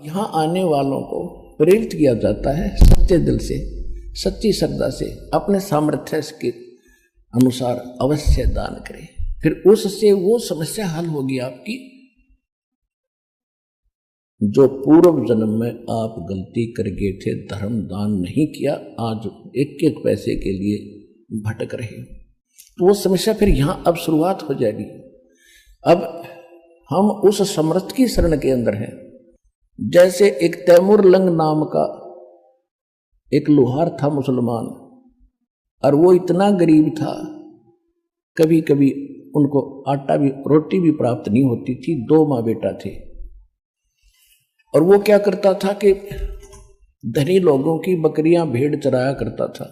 यहाँ आने वालों को प्रेरित किया जाता है सच्चे दिल से, सच्ची श्रद्धा से, अपने सामर्थ्य के अनुसार अवश्य दान करें। फिर उससे वो समस्या हल होगी आपकी जो पूर्व जन्म में आप गलती कर गए थे, धर्म दान नहीं किया, आज एक एक पैसे के लिए भटक रहे हो, तो वो समस्या फिर यहां अब शुरुआत हो जाएगी। अब हम उस समर्थ की शरण के अंदर हैं। जैसे एक तैमूर लंग नाम का एक लोहार था मुसलमान, और वो इतना गरीब था, कभी कभी उनको आटा भी रोटी भी प्राप्त नहीं होती थी। 2 माँ बेटा थे, और वो क्या करता था कि धनी लोगों की बकरियां भेड़ चराया करता था।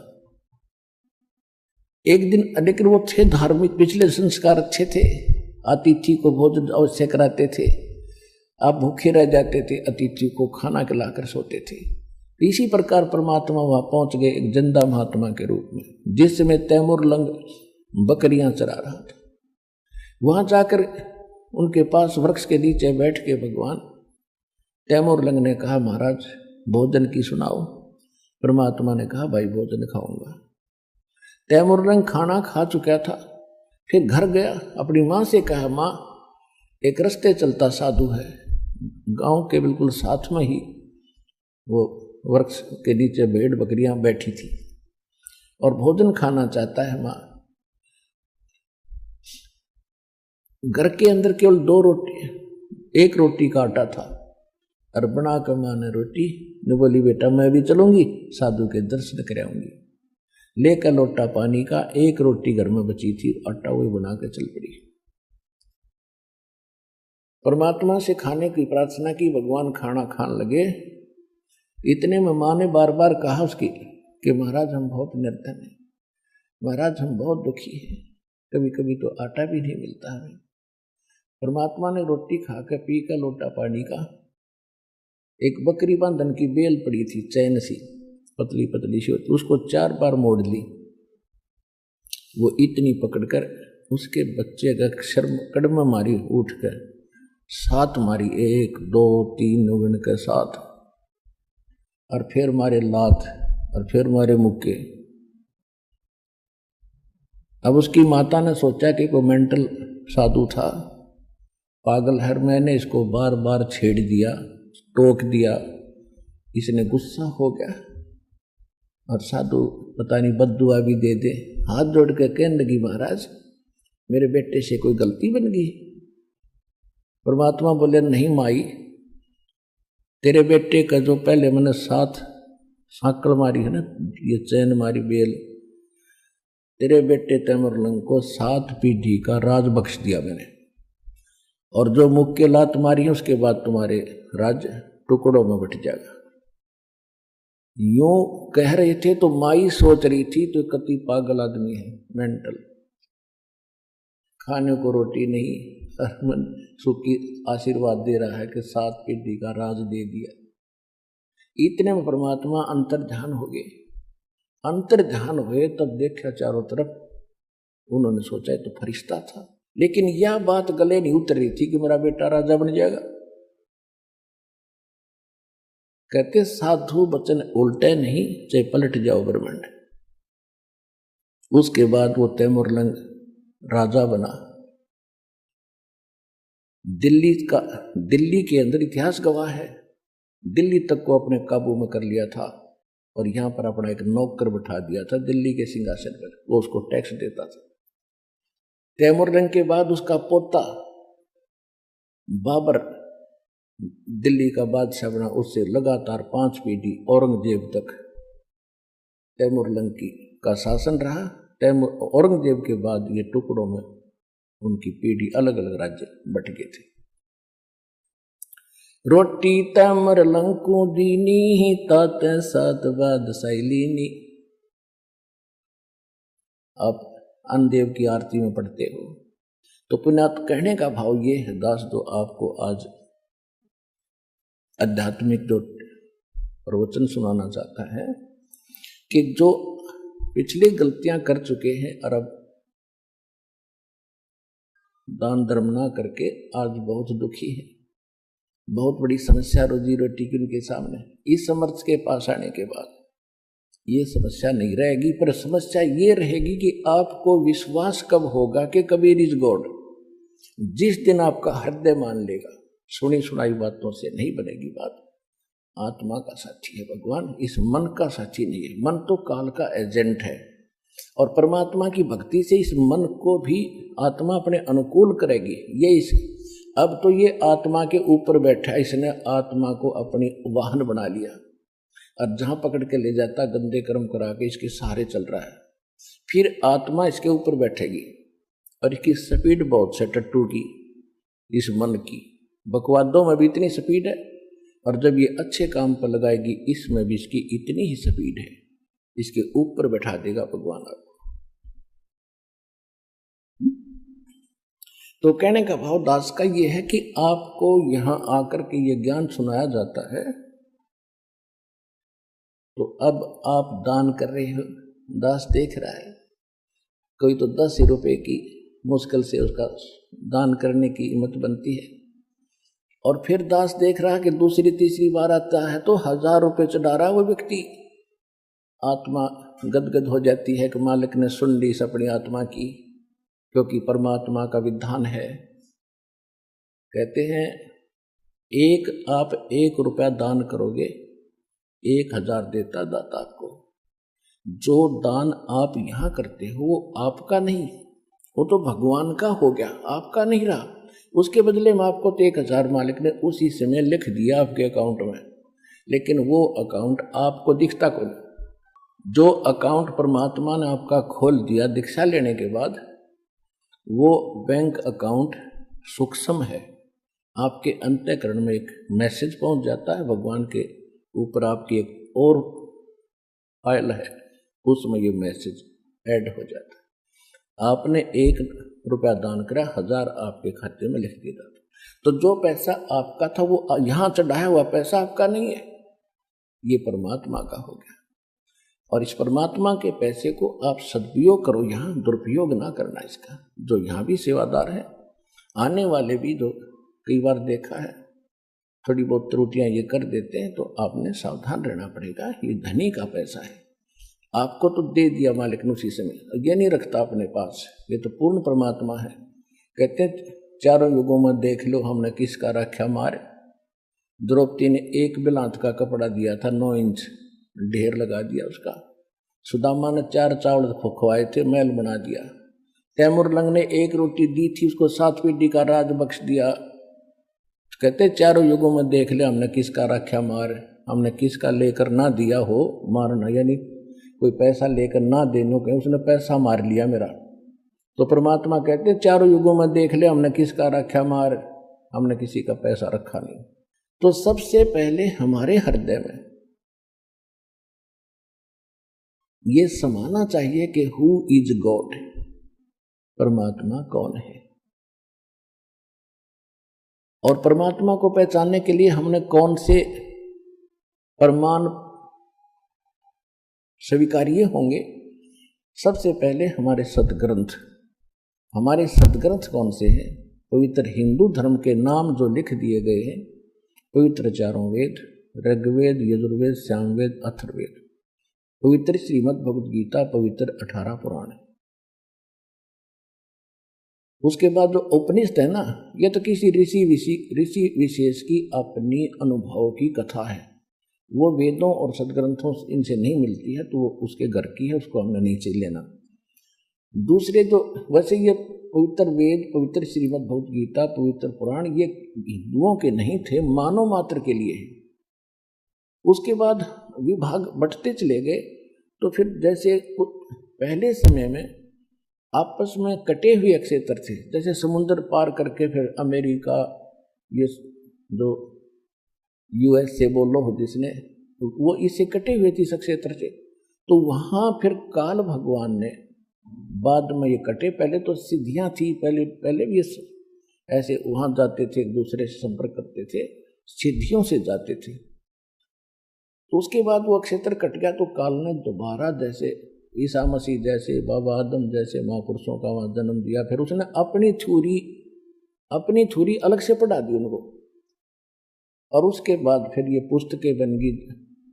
एक दिन लेकिन वो थे धार्मिक, पिछले संस्कार अच्छे थे, अतिथि को भोजन अवश्य कराते थे, आप भूखे रह जाते थे, अतिथि को खाना खिलाकर सोते थे। इसी प्रकार परमात्मा वहां पहुंच गए एक जिंदा महात्मा के रूप में, जिसमें तैमूर लंग बकरियां चरा रहा था। वहां जाकर उनके पास वृक्ष के नीचे बैठ के भगवान तैमूर लंग ने कहा, महाराज भोजन की सुनाओ। परमात्मा ने कहा, भाई भोजन खाऊंगा। तैमूर लंग खाना खा चुका था, फिर घर गया, अपनी माँ से कहा, माँ एक रास्ते चलता साधु है, गांव के बिल्कुल साथ में ही वो वृक्ष के नीचे भेड़ बकरियां बैठी थी और भोजन खाना चाहता है। माँ घर के अंदर केवल 2 रोटी, 1 रोटी का आटा था, और बना कर माँ ने रोटी ने बोली, बेटा मैं भी चलूंगी, साधु के दर्शन कराऊंगी। लेकर लोटा पानी का, 1 रोटी घर में बची थी, आटा वही बना के चल पड़ी। परमात्मा से खाने की प्रार्थना की, भगवान खाना खाने लगे। इतने में माँ ने बार बार कहा उसकी कि महाराज हम बहुत निर्धन हैं, महाराज हम बहुत दुखी हैं, कभी कभी तो आटा भी नहीं मिलता हमें। परमात्मा ने रोटी खाकर पी कर लोटा पानी का, एक बकरी बांधन की बेल पड़ी थी, चैन सी पतली पतली सी होती, उसको 4 बार मोड़ ली। वो इतनी पकड़कर उसके बच्चे का शर्म कड़म मारी, उठकर 7 मारी, 1 2 3 गिन कर 7, और फिर मारे लात, और फिर मारे मुक्के। अब उसकी माता ने सोचा कि कोई मेंटल साधु था, पागल है, मैंने इसको बार बार छेड़ दिया, टोक दिया, इसने गुस्सा हो गया, और साधु पता नहीं बद्दुआ भी दे दे। हाथ जोड़ के कहने लगी, महाराज मेरे बेटे से कोई गलती बन गई। परमात्मा बोले, नहीं माई, तेरे बेटे का जो पहले मैंने 7 सांकल मारी है ना, ये चैन मारी बेल, तेरे बेटे तैमूर लंग को 7 पीढ़ी का राज बख्श दिया मैंने, और जो मुक्के लात मारी है उसके बाद तुम्हारे राज्य टुकड़ों में बट जाएगा। यूं कह रहे थे तो माई सोच रही थी तो कति पागल आदमी है, मेंटल, खाने को रोटी नहीं, मन सुखी आशीर्वाद दे रहा है कि 7 पीढ़ी का राज दे दिया। इतने में परमात्मा अंतर ध्यान हो गए। अंतर ध्यान हुए तब देखा चारों तरफ, उन्होंने सोचा तो फरिश्ता था, लेकिन यह बात गले नहीं उतर रही थी कि मेरा बेटा राजा बन जाएगा। कहते साधु वचन उल्टे नहीं, चाहे पलट जाओ ब्रह्मांड। उसके बाद वो तैमूर लंग राजा बना। दिल्ली के अंदर इतिहास गवाह है, दिल्ली तक को अपने काबू में कर लिया था, और यहां पर अपना एक नौकर बैठा दिया था दिल्ली के सिंहासन पर, वो उसको टैक्स देता था। तैमूर लंग के बाद उसका पोता बाबर दिल्ली का बादशाह बना, उससे लगातार 5 पीढ़ी औरंगजेब तक तैमूर लंग का शासन रहा। औरंगजेब के बाद ये टुकड़ों में उनकी पीढ़ी अलग अलग राज्य बट गए थे। रोटी तैमूर लंग को दीनी, ताते 7 बादशाही लीनी। आप अन्नदेव की आरती में पढ़ते हो तो पुण्यात कहने का भाव ये है, दास दो आपको आज आध्यात्मिक जो प्रवचन सुनाना चाहता है कि जो पिछली गलतियां कर चुके हैं और अब दान धर्म ना करके आज बहुत दुखी है, बहुत बड़ी समस्या रोजी रोटी की उनके सामने। इस समर्थ के पास आने के बाद ये समस्या नहीं रहेगी, पर समस्या ये रहेगी कि आपको विश्वास कब होगा कि कबीर इज गॉड। जिस दिन आपका हृदय मान लेगा, सुनी सुनाई बातों से नहीं बनेगी बात। आत्मा का साथी है भगवान, इस मन का साथी नहीं है। मन तो काल का एजेंट है, और परमात्मा की भक्ति से इस मन को भी आत्मा अपने अनुकूल करेगी। ये इस अब तो ये आत्मा के ऊपर बैठा है, इसने आत्मा को अपनी वाहन बना लिया, और जहां पकड़ के ले जाता गंदे कर्म करा के इसके सहारे चल रहा है। फिर आत्मा इसके ऊपर बैठेगी, और इसकी स्पीड बहुत से टट्टू की, इस मन की बकवादों में भी इतनी स्पीड है, और जब ये अच्छे काम पर लगाएगी इसमें भी इसकी इतनी ही स्पीड है, इसके ऊपर बैठा देगा भगवान आपको। तो कहने का भाव दास का ये है कि आपको यहां आकर के ये ज्ञान सुनाया जाता है, तो अब आप दान कर रहे हो, दास देख रहा है। कोई तो 10 रुपए की मुश्किल से उसका दान करने की हिम्मत बनती है, और फिर दास देख रहा है कि दूसरी तीसरी बार आता है तो 1000 रुपये चढ़ा रहा वो व्यक्ति। आत्मा गदगद हो जाती है कि मालिक ने सुन ली इस अपनी आत्मा की, क्योंकि परमात्मा का विधान है। कहते हैं आप 1 रुपया दान करोगे, 1000 देता दाता आपको। जो दान आप यहाँ करते हो वो आपका नहीं, वो तो भगवान का हो गया, आपका नहीं रहा। उसके बदले में आपको तो 1000 मालिक ने उसी समय लिख दिया आपके अकाउंट में, लेकिन वो अकाउंट आपको दिखता को नहीं। जो अकाउंट परमात्मा ने आपका खोल दिया दीक्षा लेने के बाद, वो बैंक अकाउंट सूक्ष्म है। आपके अंतःकरण में एक मैसेज पहुंच जाता है, भगवान के ऊपर आपकी एक और फाइल है, उसमें ये मैसेज ऐड हो जाता है। आपने 1 रुपया दान करा, 1000 आपके खाते में लिख दिया। तो जो पैसा आपका था वो यहाँ चढ़ाया हुआ पैसा आपका नहीं है, ये परमात्मा का हो गया। और इस परमात्मा के पैसे को आप सदुपयोग करो, यहाँ दुरुपयोग ना करना इसका। जो यहाँ भी सेवादार है, आने वाले भी जो कई बार देखा है थोड़ी बहुत त्रुटियां ये कर देते हैं, तो आपने सावधान रहना पड़ेगा। ये धनी का पैसा है, आपको तो दे दिया मालिक ने उसी समय, ये नहीं रखता अपने पास, ये तो पूर्ण परमात्मा है। कहते हैं 4 युगों में देख लो हमने किसका रखा मार। द्रौपदी ने 1 बिलांत का कपड़ा दिया था, 9 इंच ढेर लगा दिया उसका। सुदामा ने 4 चावल खुआए थे, महल बना दिया। तैमूर लंग ने 1 रोटी दी थी, उसको 7 पीढ़ी का राज बख्श दिया। कहते 4 युगों में देख ले हमने किसका रखा मार, हमने किसका लेकर ना दिया हो मारना, यानी कोई पैसा लेकर ना देने के उसने पैसा मार लिया मेरा। तो परमात्मा कहते 4 युगों में देख ले हमने किसका रखा मार, हमने किसी का पैसा रखा नहीं। तो सबसे पहले हमारे हृदय में ये समाना चाहिए कि हु इज गॉड, परमात्मा कौन है। और परमात्मा को पहचानने के लिए हमने कौन से प्रमाण स्वीकार्य होंगे। सबसे पहले हमारे सदग्रंथ। हमारे सदग्रंथ कौन से हैं? पवित्र हिंदू धर्म के नाम जो लिख दिए गए हैं, पवित्र 4 वेद, ऋग्वेद, यजुर्वेद, सामवेद, अथर्ववेद, पवित्र श्रीमद् भगवद गीता, पवित्र 18 पुराण। उसके बाद जो उपनिषद है ना, ये तो किसी ऋषि विशेष की अपनी अनुभव की कथा है, वो वेदों और सदग्रंथों इनसे नहीं मिलती है, तो वो उसके घर की है, उसको हमने नीचे लेना। दूसरे तो वैसे ये पवित्र वेद, पवित्र श्रीमद् भगवद गीता, पवित्र पुराण, ये हिंदुओं के नहीं थे, मानव मात्र के लिए है। उसके बाद विभाग बढ़ते चले गए, तो फिर जैसे पहले समय में आपस में कटे हुए क्षेत्र थे, जैसे समुद्र पार करके फिर अमेरिका, ये जो US से बोलो जिसने, वो इससे कटे हुए थे क्षेत्र से। तो वहाँ फिर काल भगवान ने बाद में ये कटे, पहले तो सिद्धियाँ थी, पहले भी ऐसे वहाँ जाते थे, एक दूसरे से संपर्क करते थे, सिद्धियों से जाते थे। तो उसके बाद वो क्षेत्र कट गया, तो काल ने दोबारा जैसे ईसा मसीह जैसे, बाबा आदम जैसे महापुरुषों का वहाँ जन्म दिया, फिर उसने अपनी थ्योरी अलग से पढ़ा दी उनको। और उसके बाद फिर ये पुस्तकें बन गई,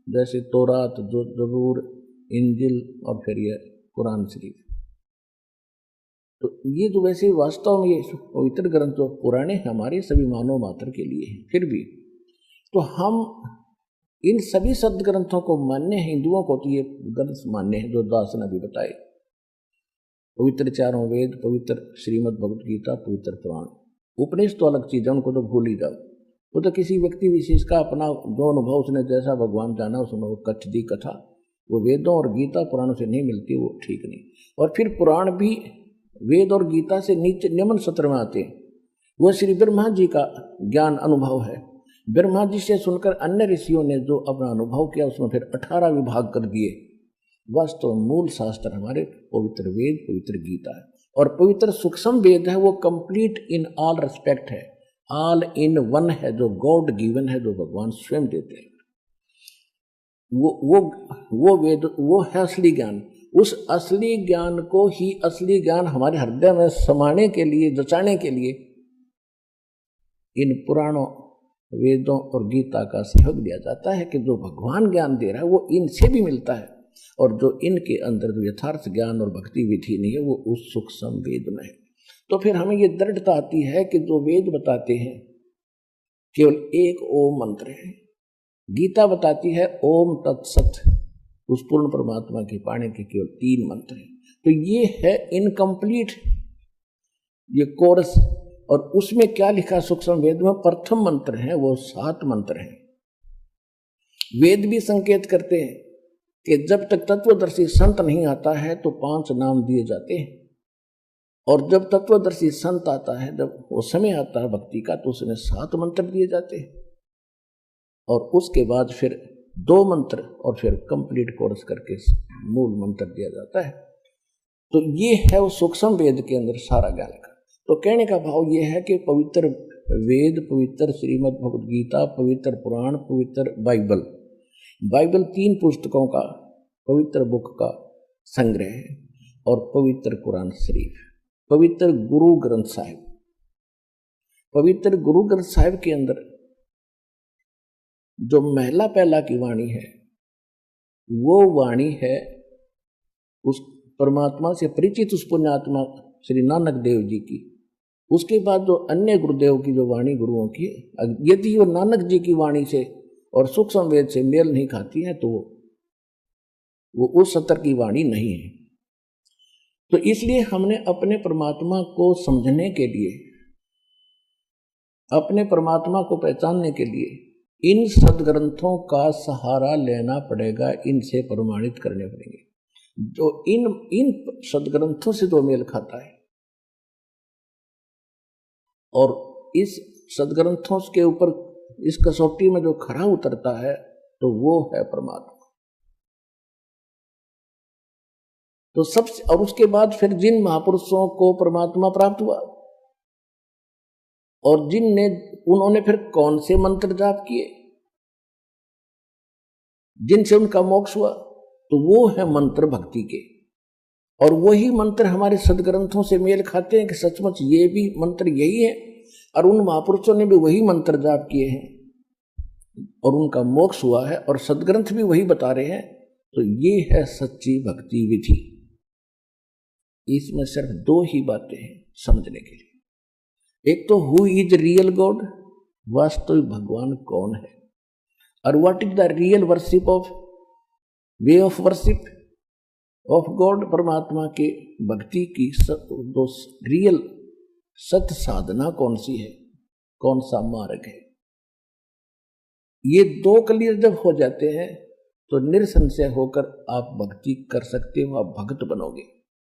जैसे तौरात, जबूर, इंजिल और फिर ये कुरान शरीफ। तो ये तो वैसे वास्तव में ये पवित्र ग्रंथ जो पुराने हमारे सभी मानव मात्र के लिए हैं, फिर भी तो हम इन सभी सदग्रंथों को मान्य हैं। हिंदुओं को तो ये ग्रंथ मान्य है जो दास ने अभी बताए, पवित्र चारों वेद, पवित्र श्रीमद् भगवत गीता, पवित्र पुराण। उपनिषद तो अलग चीज है, उनको तो भूल ही जाओ। वो तो किसी व्यक्ति विशेष का अपना जो अनुभव, उसने जैसा भगवान जाना उसमें वो कथ दी कथा, वो वेदों और गीता पुराणों से नहीं मिलती, वो ठीक नहीं। और फिर पुराण भी वेद और गीता से नीचे निम्न सत्र में आते हैं। वो श्री ब्रह्मा जी का ज्ञान अनुभव है। ब्रह्मा जी से सुनकर अन्य ऋषियों ने जो अपना अनुभव किया, उसमें फिर 18 विभाग कर दिए। वास्तव मूल शास्त्र हमारे पवित्र वेद, पवित्र गीता है। और पवित्र सूक्ष्म वेद है, वो कंप्लीट इन ऑल रिस्पेक्ट है, ऑल इन वन है, जो गॉड गिवन है, जो भगवान स्वयं देते हैं। वो वेद, वो है असली ज्ञान। उस असली ज्ञान को ही असली ज्ञान हमारे हृदय में समाने के लिए, जचाने के लिए इन पुराणों, वेदों और गीता का सहयोग दिया जाता है कि जो भगवान ज्ञान दे रहा है वो इनसे भी मिलता है, और जो इनके अंदर जो यथार्थ ज्ञान और भक्ति विधि नहीं है वो उस सूक्ष्म वेद में है। तो फिर हमें ये दृढ़ता आती है कि जो वेद बताते हैं केवल एक ओम मंत्र है, गीता बताती है ओम तत्सत, उस पूर्ण परमात्मा के पाने के केवल 3 मंत्र हैं। तो ये है इनकम्प्लीट ये कोर्स। और उसमें क्या लिखा सूक्ष्म वेद में, प्रथम मंत्र है वो 7 मंत्र हैं। वेद भी संकेत करते हैं कि जब तक तत्वदर्शी संत नहीं आता है तो 5 नाम दिए जाते हैं, और जब तत्वदर्शी संत आता है, जब वो समय आता है भक्ति का, तो उसमें 7 मंत्र दिए जाते हैं। और उसके बाद फिर 2 मंत्र और फिर कंप्लीट कोर्स करके मूल मंत्र दिया जाता है। तो ये है वो सूक्ष्म वेद के अंदर सारा ज्ञान का। तो कहने का भाव ये है कि पवित्र वेद, पवित्र श्रीमद् भगवत गीता, पवित्र पुराण, पवित्र बाइबल, बाइबल 3 पुस्तकों का पवित्र बुक का संग्रह है, और पवित्र कुरान शरीफ, पवित्र गुरु ग्रंथ साहिब। पवित्र गुरु ग्रंथ साहिब के अंदर जो महला पहला की वाणी है, वो वाणी है उस परमात्मा से परिचित उस पुण्यात्मा श्री नानक देव जी की। उसके बाद जो अन्य गुरुदेव की जो वाणी गुरुओं की, यदि वो नानक जी की वाणी से और सूक्ष्म वेद से मेल नहीं खाती है तो वो उस सत्र की वाणी नहीं है। तो इसलिए हमने अपने परमात्मा को समझने के लिए, अपने परमात्मा को पहचानने के लिए इन सदग्रंथों का सहारा लेना पड़ेगा, इनसे प्रमाणित करने पड़ेंगे। जो इन सदग्रंथों से जो मेल खाता है और इस सदग्रंथों के ऊपर इस कसौटी में जो खरा उतरता है, तो वो है परमात्मा। तो सबसे, और उसके बाद फिर जिन महापुरुषों को परमात्मा प्राप्त हुआ और उन्होंने फिर कौन से मंत्र जाप किए जिनसे उनका मोक्ष हुआ, तो वो है मंत्र भक्ति के। और वही मंत्र हमारे सदग्रंथों से मेल खाते हैं कि सचमुच ये भी मंत्र यही है, और उन महापुरुषों ने भी वही मंत्र जाप किए हैं और उनका मोक्ष हुआ है, और सदग्रंथ भी वही बता रहे हैं। तो ये है सच्ची भक्ति विधि। इसमें सिर्फ 2 ही बातें हैं समझने के लिए। एक तो हु इज रियल गॉड, वास्तविक भगवान कौन है, और what is the real worship of way of worship of God, परमात्मा के भक्ति की दो रियल सत्य साधना कौन सी है, कौन सा मार्ग है। ये 2 क्लियर जब हो जाते हैं तो निरसंशय होकर आप भक्ति कर सकते हो, आप भक्त बनोगे।